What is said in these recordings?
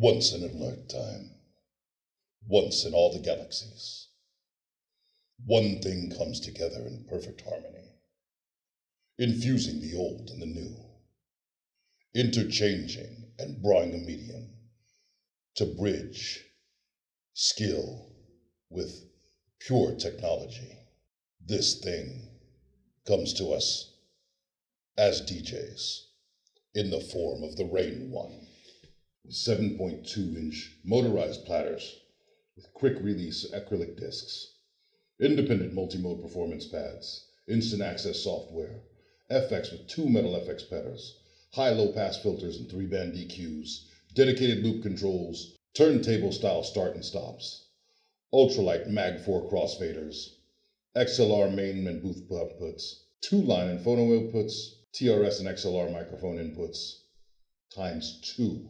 Once in a lifetime, once in all the galaxies, one thing comes together in perfect harmony, infusing the old and the new, interchanging and drawing a medium to bridge skill with pure technology. This thing comes to us as DJs in the form of the Rane One. 7.2-inch motorized platters with quick release acrylic discs, independent multi-mode performance pads, instant access software, FX with 2 metal FX pedals, high-low pass filters and 3-band DQs, dedicated loop controls, turntable style start and stops, ultralight Mag 4 crossfaders, XLR main and booth outputs, 2-line and phono outputs, TRS and XLR microphone inputs, ×2,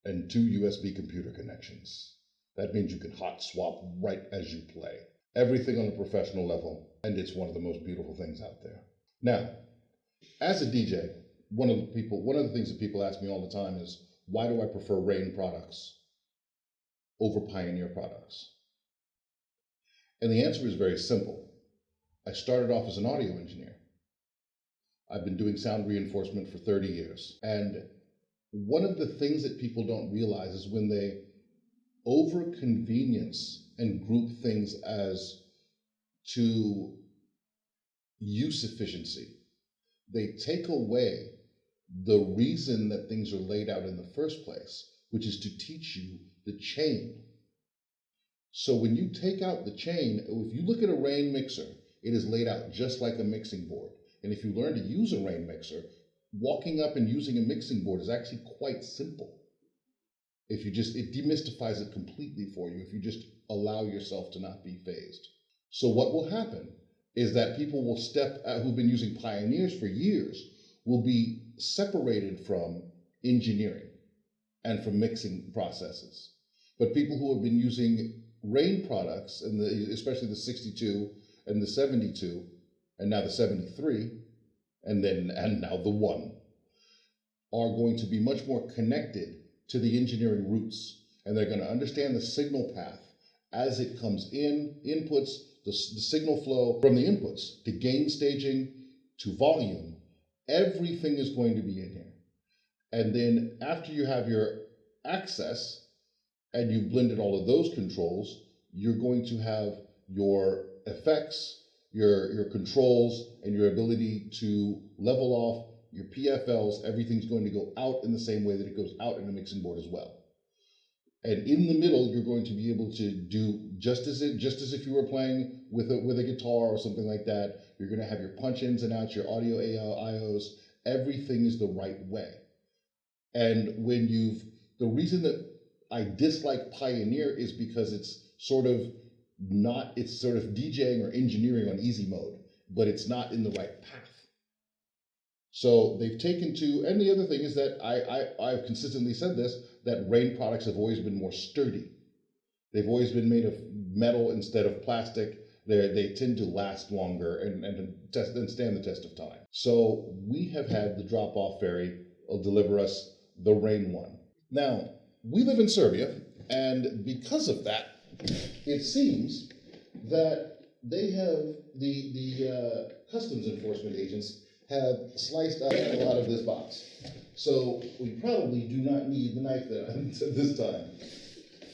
and 2 USB computer connections. That means you can hot swap right as you play. Everything on a professional level, and it's one of the most beautiful things out there. Now, as a DJ, one of the things that people ask me all the time is, why do I prefer Rane products over Pioneer products? And the answer is very simple. I started off as an audio engineer. I've been doing sound reinforcement for 30 years. And one of the things that people don't realize is when they over-convenience and group things as to use efficiency, they take away the reason that things are laid out in the first place, which is to teach you the chain. So when you take out the chain, if you look at a Rane mixer, it is laid out just like a mixing board. And if you learn to use a Rane mixer, walking up and using a mixing board is actually quite simple. It demystifies it completely for you if you just allow yourself to not be phased. So what will happen is that people will who've been using Pioneers for years will be separated from engineering and from mixing processes. But people who have been using Rane products, and especially the 62 and the 72, and now the 73, and now the One, are going to be much more connected to the engineering roots, and they're going to understand the signal path as it comes in, inputs, the signal flow from the inputs to gain staging to volume. Everything is going to be in here. And then after you have your access and you've blended all of those controls, you're going to have your effects, your controls, and your ability to level off your PFLs. Everything's going to go out in the same way that it goes out in a mixing board as well. And in the middle, you're going to be able to do just as if you were playing with a guitar or something like that. You're going to have your punch ins and outs, your audio IOs. Everything is the right way. And the reason that I dislike Pioneer is because it's sort of DJing or engineering on easy mode, but it's not in the right path. So they've taken to, and the other thing is that I've consistently said this, that Rane products have always been more sturdy. They've always been made of metal instead of plastic. They tend to last longer and stand the test of time. So we have had the drop-off ferry deliver us the Rane One. Now, we live in Serbia, and because of that, it seems that they have the customs enforcement agents have sliced out a lot of this box. So we probably do not need the knife this time.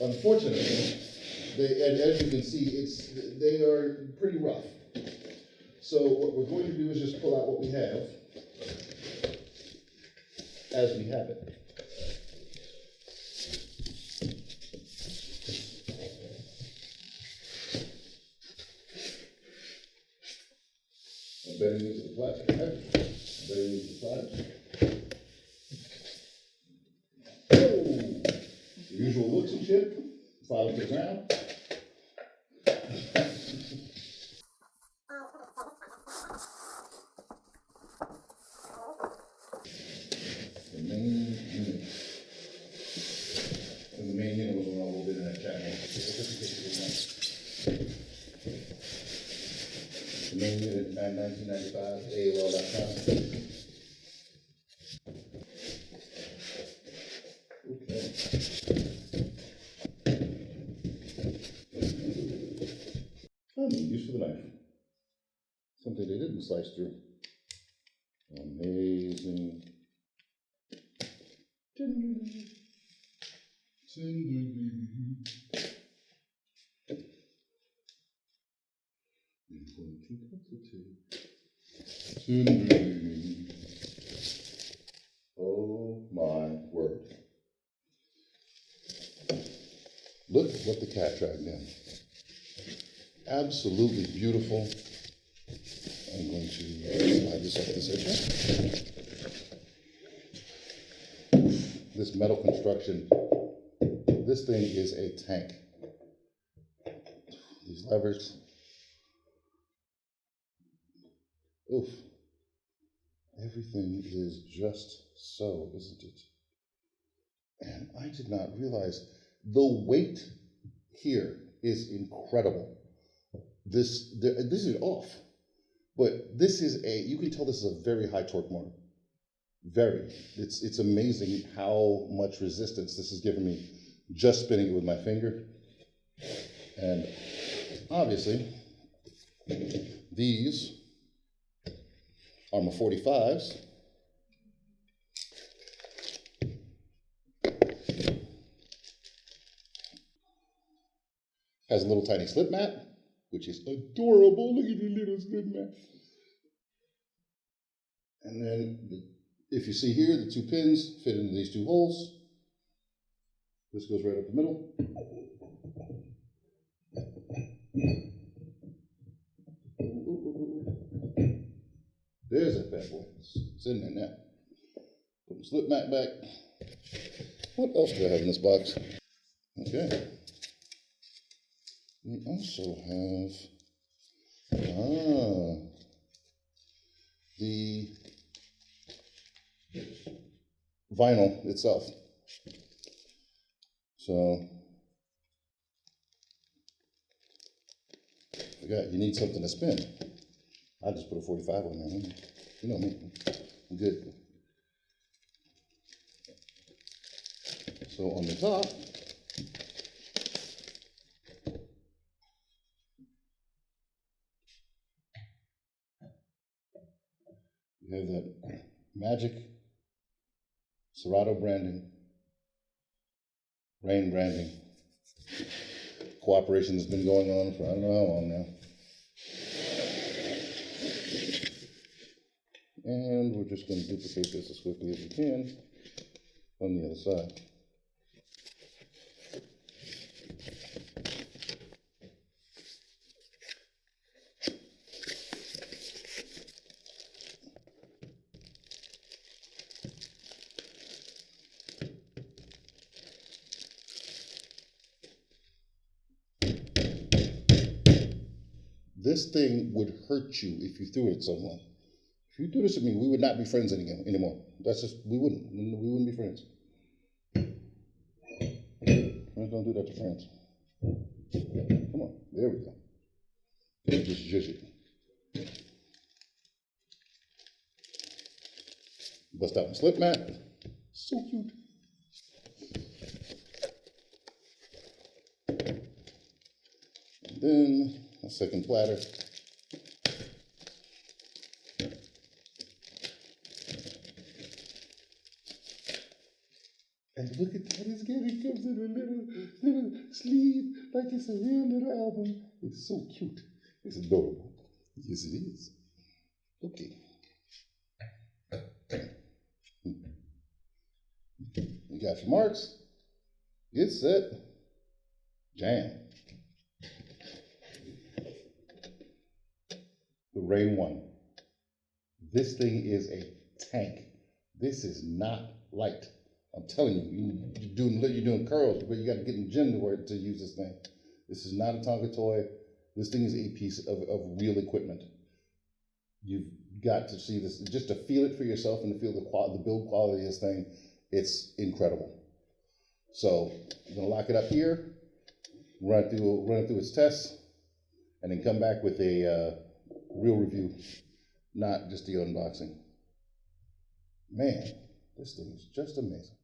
Unfortunately, and as you can see, they are pretty rough. So what we're going to do is just pull out what we have as we have it. I better use the plastic knife. Better use the plastic. Oh! The usual looks and shit. Fall to the ground. The main unit. And the main unit was when I rolled in that channel. The main unit, 1995, AOL.com. Okay. excuse for the knife. Something they didn't slice through. Amazing. Tenderly. Tenderly. Oh my word. Look what the cat dragged in. Absolutely beautiful. I'm going to slide this up this edge. This metal construction, this thing is a tank. These levers. Oof. Everything is just so, isn't it? And I did not realize the weight here is incredible. This is off, but this is you can tell this is a very high torque motor. Very. It's amazing how much resistance this has given me just spinning it with my finger. And obviously, these are my 45s. Has a little tiny slip mat, which is adorable. Look at the little slip mat. And then, if you see here, the two pins fit into these two holes. This goes right up the middle. There's that bad boy. It's in there now. Put the slip mat back. What else do I have in this box? Okay. We also have the vinyl itself. So, forgot you need something to spin. I just put a 45 on there. You know me, I'm good. So on the top, you have that magic Serato branding, Rane branding. Cooperation has been going on for I don't know how long now. And we're just going to duplicate this as quickly as we can on the other side. This thing would hurt you if you threw it at someone. If you do this at me, we would not be friends anymore. That's just, we wouldn't be friends. Friends don't do that to friends. Come on, there we go. Just zhuzh it. Bust out my slip mat. So cute. And then a second platter. And look at that, it comes in a little sleeve, like it's a real little album. It's so cute. It's adorable. Yes, it is. Okay. You got your marks. Get set. Jam. The Rane One. This thing is a tank. This is not light. I'm telling you, you're doing curls, but you got to get in the gym to use this thing. This is not a Tonka toy. This thing is a piece of real equipment. You've got to see this, just to feel it for yourself and to feel the build quality of this thing. It's incredible. So I'm gonna lock it up here, run it through its tests, and then come back with a real review, not just the unboxing. Man, this thing is just amazing.